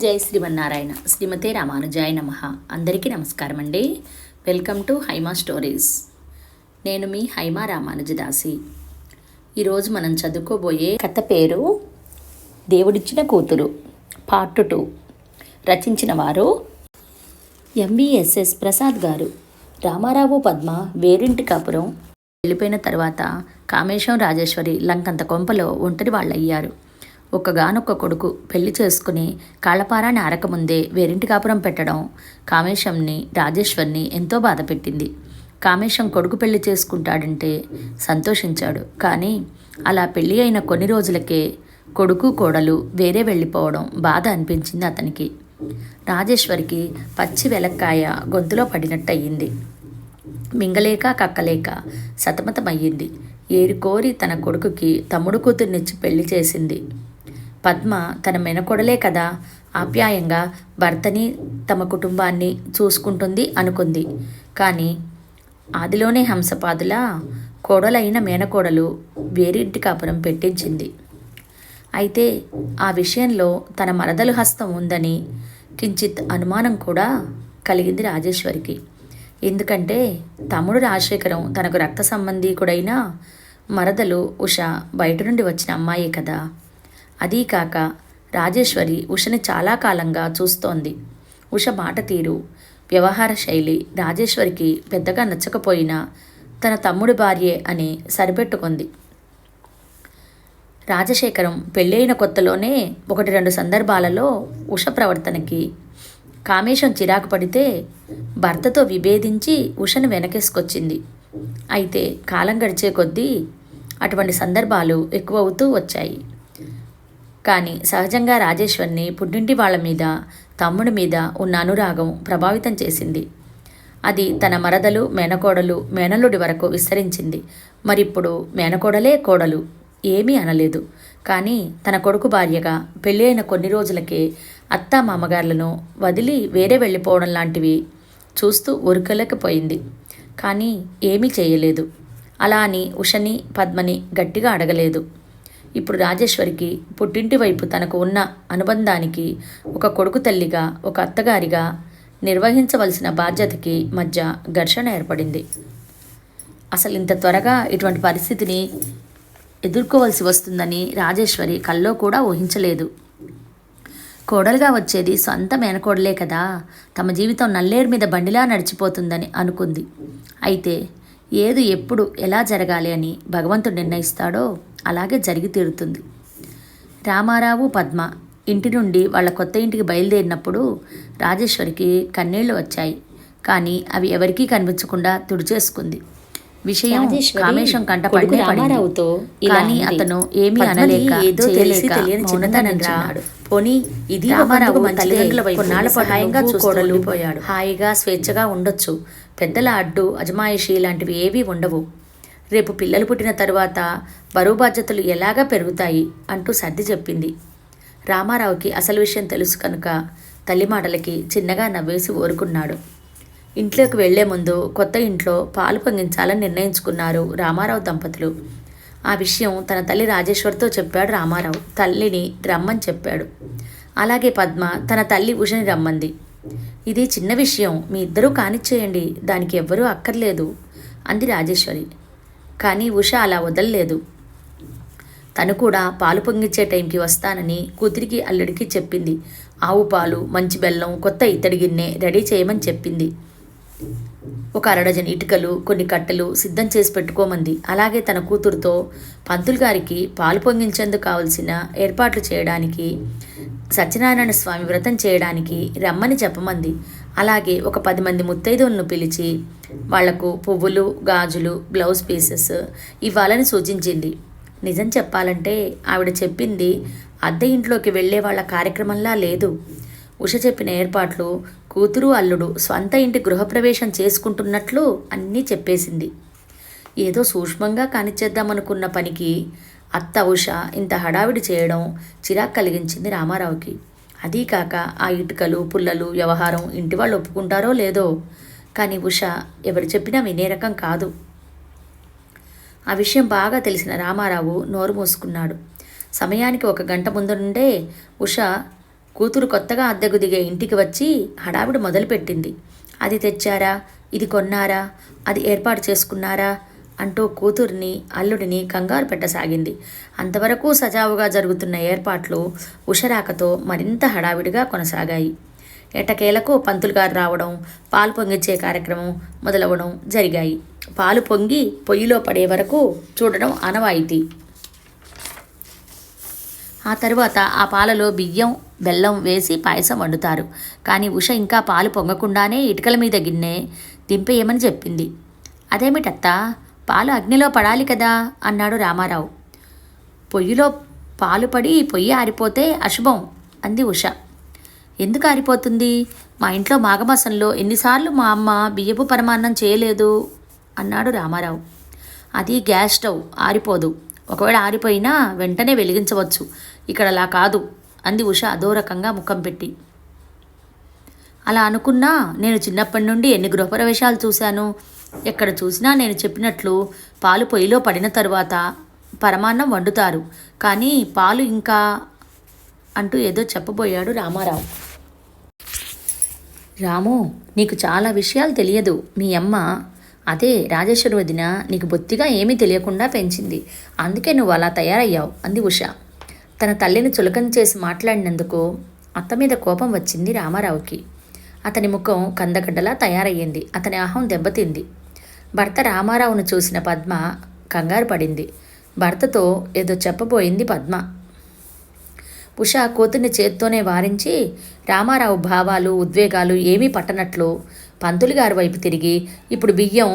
జై శ్రీమన్నారాయణ. శ్రీమతే రామానుజాయ నమః. అందరికీ నమస్కారం అండి. Welcome to Haima stories. నేను మీ హైమా రామానుజదాసి. ఈరోజు మనం చదువుకోబోయే కథ పేరు దేవుడిచ్చిన కూతురు, పార్ట్ 2. రచించిన వారు ఎంవిఎస్ఎస్ ప్రసాద్ గారు. రామారావు పద్మ వేరింటి కాపురం వెళ్ళిపోయిన తర్వాత కామేశం రాజేశ్వరి లంకంత కొంపలో ఒంటరి వాళ్ళయ్యారు. ఒక్కగానొక్క కొడుకు పెళ్లి చేసుకుని కాళ్ళపారాన్ని ఆరకముందే వేరింటి కాపురం పెట్టడం కామేశంని రాజేశ్వర్ని ఎంతో బాధ పెట్టింది. కామేశం కొడుకు పెళ్లి చేసుకుంటాడంటే సంతోషించాడు. కానీ అలా పెళ్లి అయిన కొన్ని రోజులకే కొడుకు కోడలు వేరే వెళ్ళిపోవడం బాధ అనిపించింది అతనికి. రాజేశ్వరికి పచ్చి వెలక్కాయ గొంతులో పడినట్టయింది. మింగలేక కక్కలేక సతమతమయ్యింది. ఏరికోరి తన కొడుకుకి తమ్ముడు కూతుర్నిచ్చి పెళ్లి చేసింది. పద్మ తన మెనకొడలే కదా, ఆప్యాయంగా భర్తని తమ కుటుంబాన్ని చూసుకుంటుంది అనుకుంది. కానీ ఆదిలోనే హంసపాదులా కోడలైన మేనకోడలు వేరింటి కాపురం పెట్టించింది. అయితే ఆ విషయంలో తన మరదలు హస్తం ఉందని కించిత్ అనుమానం కూడా కలిగింది రాజేశ్వరికి. ఎందుకంటే తమ్ముడు రాజశేఖరం తనకు రక్త సంబంధీకుడైన మరదలు ఉష బయట నుండి వచ్చిన అమ్మాయే కదా. అదీ కాక రాజేశ్వరి ఉషని చాలా కాలంగా చూస్తోంది. ఉష మాట తీరు, వ్యవహార శైలి రాజేశ్వరికి పెద్దగా నచ్చకపోయినా తన తమ్ముడి భార్యే అని సరిపెట్టుకుంది. రాజశేఖరం పెళ్ళైన కొత్తలోనే 1-2 సందర్భాలలో ఉష ప్రవర్తనకి కామేశం చిరాకు పడితే భర్తతో విభేదించి ఉషను వెనకేసుకొచ్చింది. అయితే కాలం గడిచే కొద్దీ అటువంటి సందర్భాలు ఎక్కువవుతూ వచ్చాయి. కానీ సహజంగా రాజేశ్వర్ని పుట్టింటి వాళ్ళ మీద, తమ్ముడి మీద ఉన్న అనురాగం ప్రభావితం చేసింది. అది తన మరదలు, మేనకోడలు, మేనల్లుడి వరకు విస్తరించింది. మరిప్పుడు మేనకోడలే కోడలు ఏమీ అనలేదు. కానీ తన కొడుకు భార్యగా పెళ్ళి అయిన కొన్ని రోజులకే అత్తా మామగారులను వదిలి వేరే వెళ్ళిపోవడం లాంటివి చూస్తూ ఊరుకోలేకపోయింది. కానీ ఏమీ చేయలేదు. అలా అని ఉషని, పద్మని గట్టిగా అడగలేదు. ఇప్పుడు రాజేశ్వరికి పుట్టింటి వైపు తనకు ఉన్న అనుబంధానికి, ఒక కొడుకు తల్లిగా, ఒక అత్తగారిగా నిర్వహించవలసిన బాధ్యతకి మధ్య ఘర్షణ ఏర్పడింది. అసలు ఇంత త్వరగా ఇటువంటి పరిస్థితిని ఎదుర్కోవలసి వస్తుందని రాజేశ్వరి కల్లో కూడా ఊహించలేదు. కోడలుగా వచ్చేది సొంత మేనకోడలే కదా, తమ జీవితం నల్లేరు మీద బండిలా నడిచిపోతుందని అనుకుంది. అయితే ఏది ఎప్పుడు ఎలా జరగాలి అని భగవంతుడు నిర్ణయిస్తాడో అలాగే జరిగి తీరుతుంది. రామారావు పద్మ ఇంటి నుండి వాళ్ళ కొత్త ఇంటికి బయలుదేరినప్పుడు రాజేశ్వరికి కన్నీళ్లు వచ్చాయి. కానీ అవి ఎవరికీ కనిపించకుండా తుడిచేసుకుంది. విషయం కామేశం కంట పడింది. కానీ అతను ఏమీ అనలేక చేయలేక పోనీ ఇది రామారావు తల్లిదండ్రుల వైపు సహాయంగా చూసుకోలేకపోయాడు. హాయిగా స్వేచ్ఛగా ఉండొచ్చు. పెద్దల అడ్డు, అజమాయిషి లాంటివి ఏవీ ఉండవు. రేపు పిల్లలు పుట్టిన తర్వాత బరువు బాధ్యతలు ఎలాగా పెరుగుతాయి అంటూ సర్ది చెప్పింది. రామారావుకి అసలు విషయం తెలుసు కనుక తల్లి మాటలకి చిన్నగా నవ్వేసి ఊరుకున్నాడు. ఇంట్లోకి వెళ్లే ముందు కొత్త ఇంట్లో పాలు పొంగించాలని నిర్ణయించుకున్నారు రామారావు దంపతులు. ఆ విషయం తన తల్లి రాజేశ్వర్తో చెప్పాడు రామారావు. తల్లిని రమ్మని చెప్పాడు. అలాగే పద్మ తన తల్లి ఉషని రమ్మంది. ఇది చిన్న విషయం, మీ ఇద్దరూ కానిచ్చేయండి, దానికి ఎవ్వరూ అక్కర్లేదు అంది రాజేశ్వరి. కానీ ఉష అలా వదల్లేదు. తను కూడా పాలు పొంగిచ్చే టైంకి వస్తానని కూతురికి, అల్లుడికి చెప్పింది. ఆవు పాలు, మంచి బెల్లం, కొత్త ఇత్తడి గిన్నె రెడీ చేయమని చెప్పింది. ఒక 1 డజన్ ఇటుకలు, కొన్ని కట్టెలు సిద్ధం చేసి పెట్టుకోమంది. అలాగే తన కూతురుతో పంతులు గారికి పాలు పొంగించేందుకు కావలసిన ఏర్పాట్లు చేయడానికి, సత్యనారాయణ స్వామి వ్రతం చేయడానికి రమ్మని చెప్పమంది. అలాగే ఒక 10 మంది ముత్తైదువులను పిలిచి వాళ్లకు పువ్వులు, గాజులు, బ్లౌజ్ పీసెస్ ఇవ్వాలని సూచించింది. నిజం చెప్పాలంటే ఆవిడ చెప్పింది అద్దె ఇంట్లోకి వెళ్లే వాళ్ళ కార్యక్రమంలా లేదు. ఉష చెప్పిన ఏర్పాట్లు కూతురు, అల్లుడు స్వంత ఇంటి గృహప్రవేశం చేసుకుంటున్నట్లు అన్నీ చెప్పేసింది. ఏదో సూక్ష్మంగా కానిచ్చేద్దామనుకున్న పనికి అత్త ఉష ఇంత హడావిడి చేయడం చిరాకు కలిగించింది రామారావుకి. అదీ కాక ఆ ఇటుకలు, పుల్లలు వ్యవహారం ఇంటి వాళ్ళు ఒప్పుకుంటారో లేదో, కానీ ఉష ఎవరు చెప్పినా వినే రకం కాదు. ఆ విషయం బాగా తెలిసిన రామారావు నోరు మూసుకున్నాడు. సమయానికి 1 గంట ముందు నుండే ఉష కూతురు కొత్తగా అద్దెకు దిగే ఇంటికి వచ్చి హడావిడి మొదలుపెట్టింది. అది తెచ్చారా, ఇది కొన్నారా, అది ఏర్పాటు చేసుకున్నారా అంటూ కూతుర్ని అల్లుడిని కంగారు పెట్టసాగింది. అంతవరకు సజావుగా జరుగుతున్న ఏర్పాట్లు ఉషరాకతో మరింత హడావిడిగా కొనసాగాయి. ఎటకేలకు పంతులు గారు రావడం, పాలు పొంగిచ్చే కార్యక్రమం మొదలవడం జరిగాయి. పాలు పొంగి పొయ్యిలో పడే వరకు చూడడం ఆనవాయితీ. ఆ తరువాత ఆ పాలలో బియ్యం, బెల్లం వేసి పాయసం వండుతారు. కానీ ఉష ఇంకా పాలు పొంగకుండానే ఇటుకల మీద గిన్నె దింపేయమని చెప్పింది. అదేమిటత్తా, పాలు అగ్నిలో పడాలి కదా అన్నాడు రామారావు. పొయ్యిలో పాలు పడి పొయ్యి ఆరిపోతే అశుభం అంది ఉష. ఎందుకు ఆరిపోతుంది? మా ఇంట్లో మాఘమాసంలో ఎన్నిసార్లు మా అమ్మ బియ్యపు పరమాన్నం చేయలేదు అన్నాడు రామారావు. అది గ్యాస్ స్టవ్, ఆరిపోదు. ఒకవేళ ఆరిపోయినా వెంటనే వెలిగించవచ్చు. ఇక్కడ అలా కాదు అంది ఉష అదోరకంగా ముఖం పెట్టి. అలా అనుకున్నా నేను చిన్నప్పటి నుండి ఎన్ని గృహప్రవేశాలు చూశాను. ఎక్కడ చూసినా నేను చెప్పినట్లు పాలు పొయ్యిలో పడిన తరువాత పరమాన్నం వండుతారు. కానీ పాలు ఇంకా అంటూ ఏదో చెప్పబోయాడు రామారావు. రాము, నీకు చాలా విషయాలు తెలియదు. మీ అమ్మ, అదే రాజేశ్వరి వదిన, నీకు బొత్తిగా ఏమీ తెలియకుండా పెంచింది. అందుకే నువ్వు అలా తయారయ్యావు అంది ఉష. తన తల్లిని చులకన చేసి మాట్లాడినందుకు అత్త మీద కోపం వచ్చింది రామారావుకి. అతని ముఖం కందగడ్డలా తయారయ్యింది. అతని అహం దెబ్బతింది. భర్త రామారావును చూసిన పద్మ కంగారు పడింది. భర్తతో ఏదో చెప్పబోయింది పద్మ. ఉష కూతుర్ని చేత్తోనే వారించి రామారావు భావాలు, ఉద్వేగాలు ఏమీ పట్టనట్లు పంతులు గారి వైపు తిరిగి, ఇప్పుడు బియ్యం,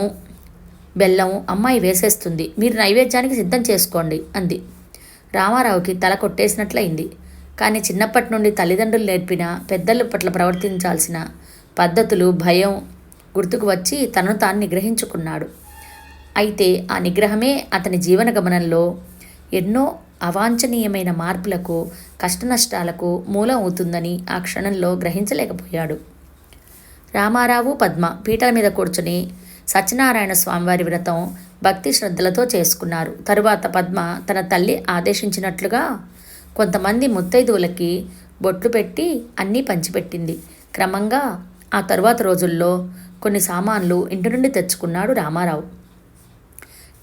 బెల్లం అమ్మాయి వేసేస్తుంది, మీరు నైవేద్యానికి సిద్ధం చేసుకోండి అంది. రామారావుకి తల కొట్టేసినట్లయింది. కానీ చిన్నప్పటి నుండి తల్లిదండ్రులు నేర్పిన పెద్దల పట్ల ప్రవర్తించాల్సిన పద్ధతులు, భయం గుర్తుకు వచ్చి తనను తాను నిగ్రహించుకున్నాడు. అయితే ఆ నిగ్రహమే అతని జీవన గమనంలో ఎన్నో అవాంఛనీయమైన మార్పులకు, కష్టనష్టాలకు మూలం అవుతుందని ఆ క్షణంలో గ్రహించలేకపోయాడు. రామారావు, పద్మ పీటల మీద కూర్చుని సత్యనారాయణ స్వామివారి వ్రతం భక్తి శ్రద్ధలతో చేసుకున్నారు. తరువాత పద్మ తన తల్లి ఆదేశించినట్లుగా కొంతమంది ముత్తైదువులకి బొట్లు పెట్టి అన్నీ పంచిపెట్టింది. క్రమంగా ఆ తరువాత రోజుల్లో కొన్ని సామాన్లు ఇంటి నుండి తెచ్చుకున్నాడు రామారావు.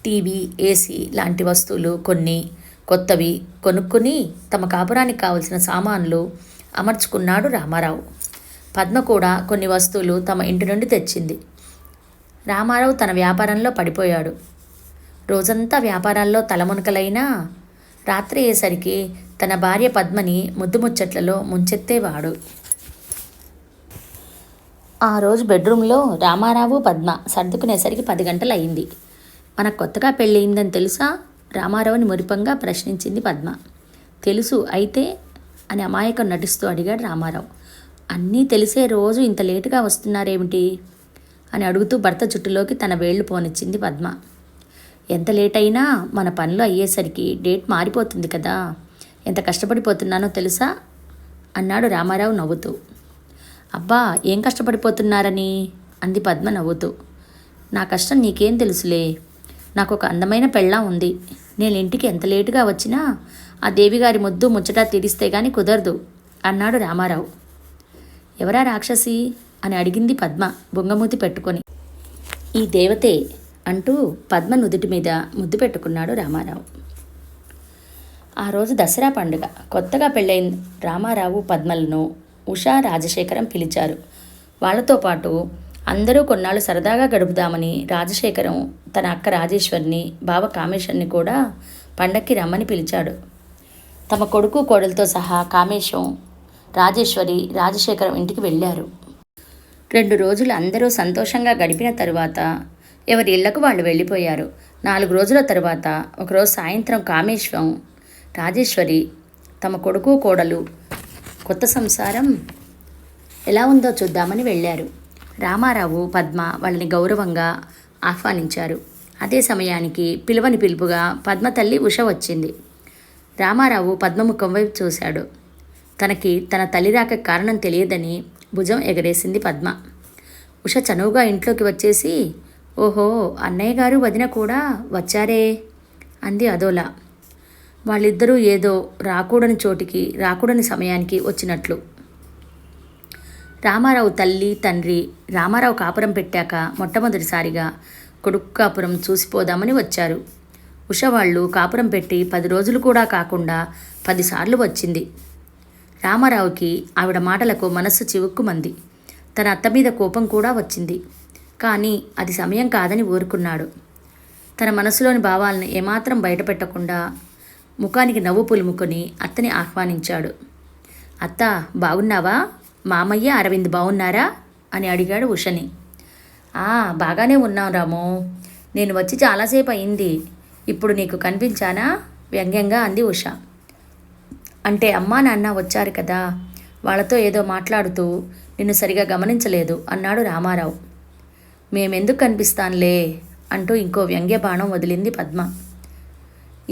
టీవీ, ఏసీ లాంటి వస్తువులు కొన్ని కొత్తవి కొనుక్కుని తమ కాపురానికి కావలసిన సామాన్లు అమర్చుకున్నాడు రామారావు. పద్మ కూడా కొన్ని వస్తువులు తమ ఇంటి నుండి తెచ్చింది. రామారావు తన వ్యాపారంలో పడిపోయాడు. రోజంతా వ్యాపారాల్లో తలమునకలైనా రాత్రి అయ్యేసరికి తన భార్య పద్మని ముద్దుముచ్చట్లలో ముంచెత్తేవాడు. ఆ రోజు బెడ్రూమ్లో రామారావు, పద్మ సర్దుకునేసరికి 10 గంటలు అయింది. మనకు కొత్తగా పెళ్ళయిందని తెలుసా? రామారావుని మురిపంగా ప్రశ్నించింది పద్మ. తెలుసు, అయితే అని అమాయకం నటిస్తూ అడిగాడు రామారావు. అన్నీ తెలిసే రోజు ఇంత లేటుగా వస్తున్నారేమిటి అని అడుగుతూ భర్త చుట్టులోకి తన వేళ్లు పోనిచ్చింది పద్మ. ఎంత లేట్ అయినా మన పనులు అయ్యేసరికి డేట్ మారిపోతుంది కదా. ఎంత కష్టపడిపోతున్నానో తెలుసా అన్నాడు రామారావు నవ్వుతూ. అబ్బా, ఏం కష్టపడిపోతున్నారని అంది పద్మ నవ్వుతూ. నా కష్టం నీకేం తెలుసులే. నాకు ఒక అందమైన పెళ్ళాం ఉంది. నేను ఇంటికి ఎంత లేటుగా వచ్చినా ఆ దేవిగారి ముద్దు ముచ్చట తీరిస్తే గాని కుదరదు అన్నాడు రామారావు. ఎవరా రాక్షసి అని అడిగింది పద్మ బొంగమూతి పెట్టుకొని. ఈ దేవతే అంటూ పద్మ నుదుటి మీద ముద్దు పెట్టుకున్నాడు రామారావు. ఆ రోజు దసరా పండుగ. కొత్తగా పెళ్ళైన రామారావు, పద్మలను ఉషా, రాజశేఖరం పిలిచారు. వాళ్లతో పాటు అందరూ కొన్నాళ్ళు సరదాగా గడుపుదామని రాజశేఖరం తన అక్క రాజేశ్వరిని, బావ కామేశ్వరిని కూడా పండక్కి రమ్మని పిలిచాడు. తమ కొడుకు కోడలతో సహా కామేశం, రాజేశ్వరి, రాజశేఖరం ఇంటికి వెళ్ళారు. 2 రోజులు అందరూ సంతోషంగా గడిపిన తరువాత ఎవరి ఇళ్లకు వాళ్ళు వెళ్ళిపోయారు. 4 రోజుల తరువాత ఒకరోజు సాయంత్రం కామేశ్వం, రాజేశ్వరి తమ కొడుకు కోడలు కొత్త సంసారం ఎలా ఉందో చూద్దామని వెళ్ళారు. రామారావు, పద్మ వాళ్ళని గౌరవంగా ఆహ్వానించారు. అదే సమయానికి పిలువని పిలుపుగా పద్మ తల్లి ఉష వచ్చింది. రామారావు పద్మ ముఖం వైపు చూశాడు. తనకి తన తల్లి రాక కారణం తెలియదని భుజం ఎగరేసింది పద్మ. ఉష చనువుగా ఇంట్లోకి వచ్చేసి, ఓహో, అన్నయ్య గారు, వదిన కూడా వచ్చారే అంది అదోలా. వాళ్ళిద్దరూ ఏదో రాకూడని చోటికి రాకూడని సమయానికి వచ్చినట్లు. రామారావు తల్లి తండ్రి రామారావు కాపురం పెట్టాక మొట్టమొదటిసారిగా కొడుకు కాపురం చూసిపోదామని వచ్చారు. ఉష వాళ్ళు కాపురం పెట్టి 10 రోజులు కూడా కాకుండా 10 సార్లు వచ్చింది. రామారావుకి ఆవిడ మాటలకు మనస్సు చివుక్కుమంది. తన అత్త మీద కోపం కూడా వచ్చింది. కానీ అది సమయం కాదని ఊరుకున్నాడు. తన మనసులోని భావాలను ఏమాత్రం బయటపెట్టకుండా ముఖానికి నవ్వు పులుముకొని అత్తని ఆహ్వానించాడు. అత్త బాగున్నావా? మామయ్య అరవింద్ బాగున్నారా అని అడిగాడు ఉషని. బాగానే ఉన్నాం రాము, నేను వచ్చి చాలాసేపు అయింది, ఇప్పుడు నీకు కనిపించానా? వ్యంగ్యంగా అంది ఉష. అంటే అమ్మా నాన్న వచ్చారు కదా, వాళ్ళతో ఏదో మాట్లాడుతూ నిన్ను సరిగా గమనించలేదు అన్నాడు రామారావు. మేమెందుకు కనిపిస్తానులే అంటూ ఇంకో వ్యంగ్య బాణం వదిలింది పద్మ.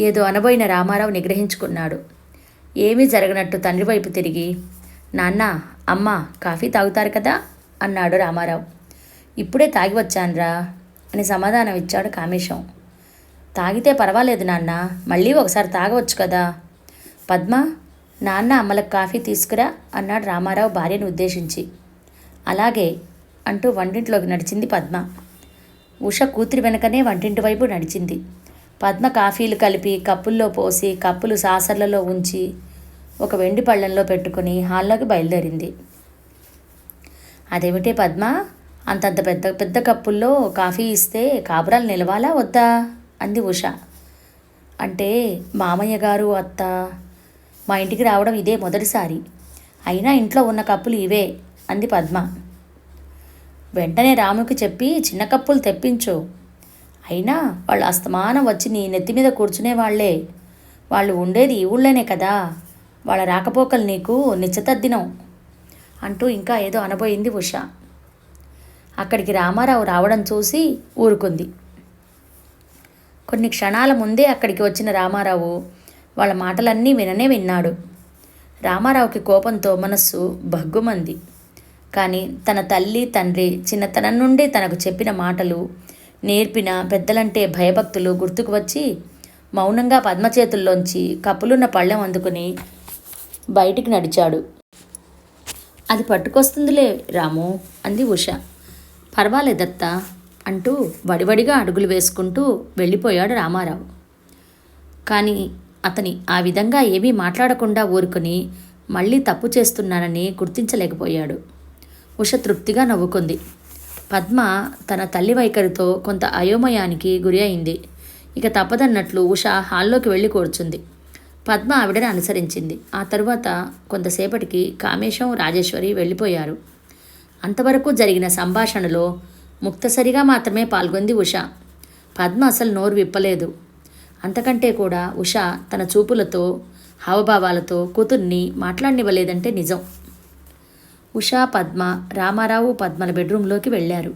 ఏదో అనబోయిన రామారావు నిగ్రహించుకున్నాడు. ఏమీ జరగనట్టు తండ్రి వైపు తిరిగి, నాన్న అమ్మ కాఫీ తాగుతారు కదా అన్నాడు రామారావు. ఇప్పుడే తాగి వచ్చానురా అని సమాధానం ఇచ్చాడు కామేశం. తాగితే పర్వాలేదు నాన్న, మళ్ళీ ఒకసారి తాగవచ్చు కదా. పద్మ, నాన్న అమ్మలకు కాఫీ తీసుకురా అన్నాడు రామారావు భార్యను ఉద్దేశించి. అలాగే అంటూ వంటింట్లోకి నడిచింది పద్మ. ఉష కూతురి వెనకనే వంటింటి వైపు నడిచింది. పద్మ కాఫీలు కలిపి కప్పుల్లో పోసి కప్పులు సాసర్లలో ఉంచి ఒక వెండి పళ్ళెంలో పెట్టుకుని హాల్లోకి బయలుదేరింది. అదేమిటే పద్మ, అంతంత పెద్ద పెద్ద కప్పుల్లో కాఫీ ఇస్తే కాపురాలు నిలవాలా వద్దా అంది ఉష. అంటే మామయ్య గారు అత్త మా ఇంటికి రావడం ఇదే మొదటిసారి, అయినా ఇంట్లో ఉన్న కప్పులు ఇవే అంది పద్మ. వెంటనే రాముకి చెప్పి చిన్న కప్పులు తెప్పించు. అయినా వాళ్ళు అస్తమానం వచ్చి నీ నెత్తి మీద కూర్చునే వాళ్లే, వాళ్ళు ఉండేది ఈ ఊళ్ళోనే కదా, వాళ్ళ రాకపోకలు నీకు నిశ్చితద్దినం అంటూ ఇంకా ఏదో అనబోయింది ఉష. అక్కడికి రామారావు రావడం చూసి ఊరుకుంది. కొన్ని క్షణాల ముందే అక్కడికి వచ్చిన రామారావు వాళ్ళ మాటలన్నీ విన్నాడు. రామారావుకి కోపంతో మనస్సు భగ్గుమంది. కానీ తన తల్లి తండ్రి చిన్నతనం నుండి తనకు చెప్పిన మాటలు, నేర్పిన పెద్దలంటే భయభక్తులు గుర్తుకు వచ్చి మౌనంగా పద్మ చేతుల్లోంచి కప్పులున్న పళ్ళెం అందుకుని బయటికి నడిచాడు. అది పట్టుకొస్తుందిలే రాము అంది ఉష. పర్వాలేదత్తా అంటూ వడివడిగా అడుగులు వేసుకుంటూ వెళ్ళిపోయాడు రామారావు. కానీ అతని ఆ విధంగా ఏమీ మాట్లాడకుండా ఊరుకొని మళ్ళీ తప్పు చేస్తున్నానని గుర్తించలేకపోయాడు. ఉష తృప్తిగా నవ్వుకుంది. పద్మ తన తల్లి వైఖరితో కొంత అయోమయానికి గురి అయింది. ఇక తప్పదన్నట్లు ఉష హాల్లోకి వెళ్ళి కూర్చుంది. పద్మ ఆవిడని అనుసరించింది. ఆ తరువాత కొంతసేపటికి కామేశం రాజేశ్వరి వెళ్ళిపోయారు. అంతవరకు జరిగిన సంభాషణలో ముక్తసరిగా మాత్రమే పాల్గొంది ఉష. పద్మ అసలు నోరు విప్పలేదు. అంతకంటే కూడా ఉష తన చూపులతో హావభావాలతో కూతుర్ని మాట్లాడనివ్వలేదంటే నిజం. ఉష, పద్మ, రామారావు పద్మల బెడ్రూంలోకి వెళ్ళారు.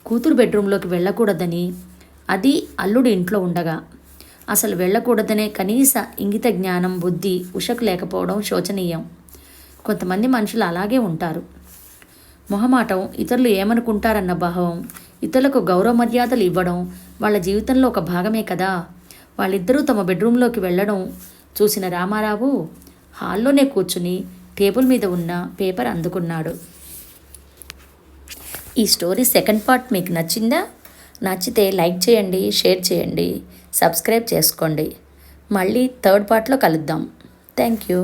కూతురు బెడ్రూంలోకి వెళ్ళకూడదని, అది అల్లుడు ఇంట్లో ఉండగా అసలు వెళ్ళకూడదనే కనీస ఇంగిత జ్ఞానం బుద్ధి ఉషకు లేకపోవడం శోచనీయం. కొంతమంది మనుషులు అలాగే ఉంటారు. మొహమాటం, ఇతరులు ఏమనుకుంటారన్న భావం, ఇతరులకు గౌరవ మర్యాదలు ఇవ్వడం వాళ్ళ జీవితంలో ఒక భాగమే కదా. వాళ్ళిద్దరూ తమ బెడ్రూంలోకి వెళ్ళడం చూసిన రామారావు హాల్లోనే కూర్చుని టేబుల్ మీద ఉన్న పేపర్ అందుకున్నాడు. ఈ స్టోరీ సెకండ్ పార్ట్ మీకు నచ్చిందా? నచ్చితే లైక్ చేయండి, షేర్ చేయండి, సబ్స్క్రైబ్ చేసుకోండి. మళ్ళీ థర్డ్ పార్ట్లో కలుద్దాం. Thank you.